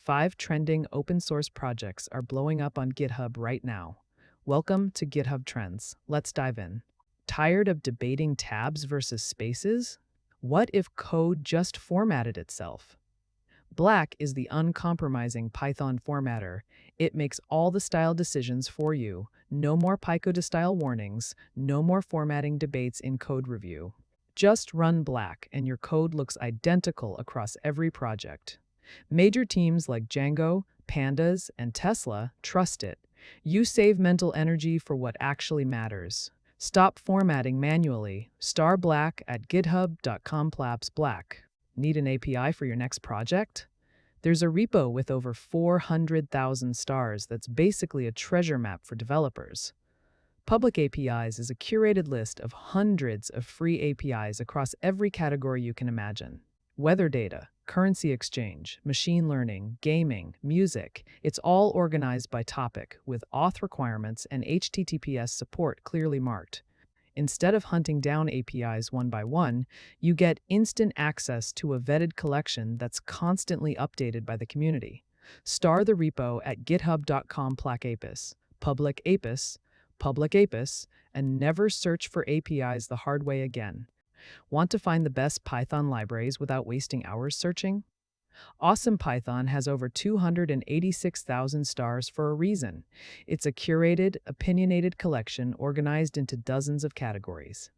5 trending open source projects are blowing up on GitHub right now. Welcome to GitHub Trends. Let's dive in. Tired of debating tabs versus spaces? What if code just formatted itself? Black is the uncompromising Python formatter. It makes all the style decisions for you. No more Pico to style warnings, no more formatting debates in code review. Just run Black and your code looks identical across every project. Major teams like Django, Pandas, and Tesla trust it. You save mental energy for what actually matters. Stop formatting manually. Star Black at github.com/black. Need an API for your next project? There's a repo with over 400,000 stars that's basically a treasure map for developers. Public APIs is a curated list of hundreds of free APIs across every category you can imagine. Weather data, currency exchange, machine learning, gaming, music, it's all organized by topic with auth requirements and HTTPS support clearly marked. Instead of hunting down APIs one by one, you get instant access to a vetted collection that's constantly updated by the community. Star the repo at github.com/apis, public apis, and never search for APIs the hard way again. Want to find the best Python libraries without wasting hours searching? Awesome Python has over 286,000 stars for a reason. It's a curated, opinionated collection organized into dozens of categories.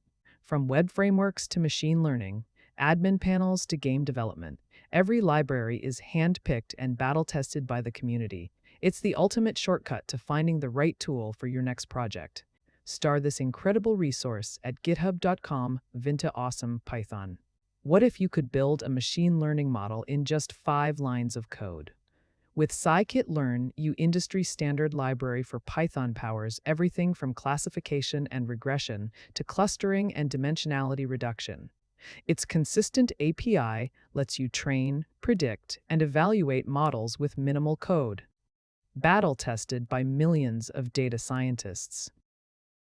From web frameworks to machine learning, admin panels to game development, every library is hand-picked and battle-tested by the community. It's the ultimate shortcut to finding the right tool for your next project. Star this incredible resource at github.com/vinta awesome Python. What if you could build a machine learning model in just 5 lines of code? With Scikit-learn, your industry standard library for Python powers everything from classification and regression to clustering and dimensionality reduction. Its consistent API lets you train, predict, and evaluate models with minimal code. Battle-tested by millions of data scientists.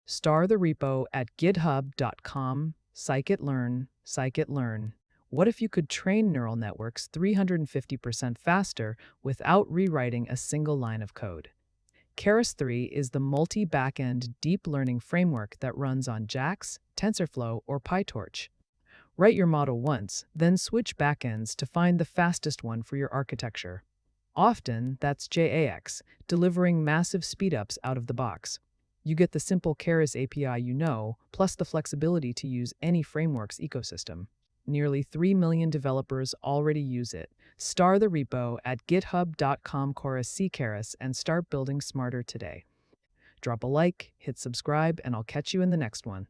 Star the repo at github.com/scikit-learn. What if you could train neural networks 350% faster without rewriting a single line of code? Keras-3 is the multi-backend deep learning framework that runs on JAX, TensorFlow, or PyTorch. Write your model once, then switch backends to find the fastest one for your architecture. Often, that's JAX, delivering massive speedups out of the box. You get the simple Keras API you know, plus the flexibility to use any framework's ecosystem. Nearly 3 million developers already use it. Star the repo at github.com/keras and start building smarter today. Drop a like, hit subscribe, and I'll catch you in the next one.